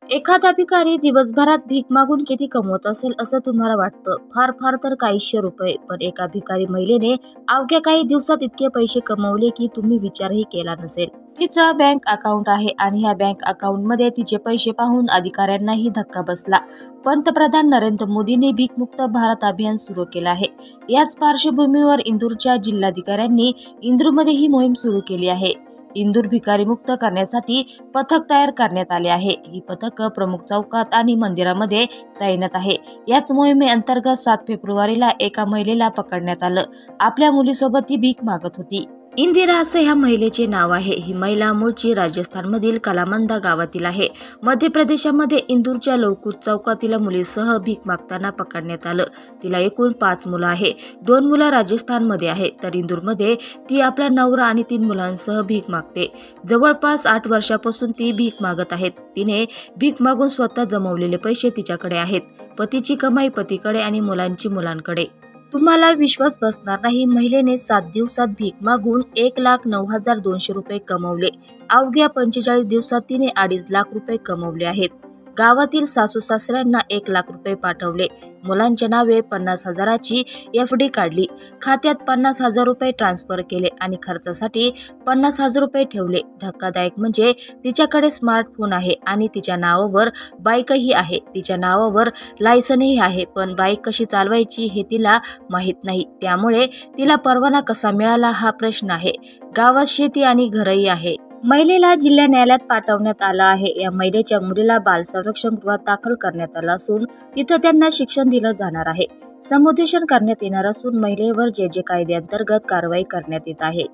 एखादा भिकारी दिवसभरात भीक मागून किती कमवत असेल असं तुम्हाला वाटतं? फार फार तर काहीशे रुपये. पण एका भिकारी महिलेने अवघ्या काही दिवसात इतके पैसे कमवले की तुम्ही विचारही केला नसेल. तिचं बँक अकाउंट आहे आणि ह्या बँक अकाउंटमध्ये तिचे पैसे पाहून अधिकाऱ्यांनाही धक्का बसला. पंतप्रधान नरेंद्र मोदींनी भीकमुक्त भारत अभियान सुरू केलं आहे. याच पार्श्वभूमीवर इंदूरच्या जिल्हाधिकाऱ्यांनी इंदूरमध्ये ही मोहीम सुरू केली आहे. इंदूर भिकारीमुक्त करण्यासाठी पथक तयार करण्यात आले आहे. ही पथकं प्रमुख चौकात आणि मंदिरामध्ये तैनात आहे. याच मोहिमेअंतर्गत 7 फेब्रुवारीला एका महिलेला पकडण्यात आलं. आपल्या मुलीसोबत ती भीक मागत होती. इंदिरा असं ह्या महिलेचे नाव आहे. ही महिला मूळची राजस्थानमधील कलामंदा गावातील आहे. मध्य प्रदेशामध्ये इंदूरच्या लवकुश चौकात तिला मुलीसह भीक मागताना पकडण्यात आलं. तिला एकूण 5 मुलं आहे. 2 मुलं राजस्थानमध्ये आहे तर इंदूरमध्ये ती आपला नवरा आणि 3 मुलांसह भीक मागते. जवळपास 8 वर्षापासून ती भीक मागत आहेत. तिने भीक मागून स्वतः जमवलेले पैसे तिच्याकडे आहेत. पतीची कमाई पतीकडे आणि मुलांची मुलांकडे. तुम्हाला विश्वास बसणार नाही, महिलेने 7 दिवसात भीक मागून 1,09,200 रुपये कमवले. अवघ्या 45 दिवसात तिने 2.5 लाख रुपये कमवले आहेत. गावातील सासू सासऱ्यांना 1 लाख रुपये पाठवले. मुलांच्या नावे 50,000ची FD काढली. खात्यात 50,000 रुपये ट्रान्सफर केले आणि खर्चासाठी 50,000 रुपये ठेवले. धक्कादायक म्हणजे तिच्याकडे स्मार्टफोन आहे आणि तिच्या नावावर बाईकही आहे. तिच्या नावावर लायसनही आहे, पण बाईक कशी चालवायची हे तिला माहीत नाही. त्यामुळे तिला परवाना कसा मिळाला हा प्रश्न आहे. गावात शेती आणि घरही आहे. महिलेला जिल्हा न्यायालयात पाठवण्यात आलं आहे. या महिलेच्या मुलीला बाल संरक्षण गृहात दाखल करण्यात आलं असून तिथं त्यांना शिक्षण दिलं जाणार आहे. समुपदेशन करण्यात येणार असून महिलेवर जे कायद्याअंतर्गत कारवाई करण्यात येत आहे.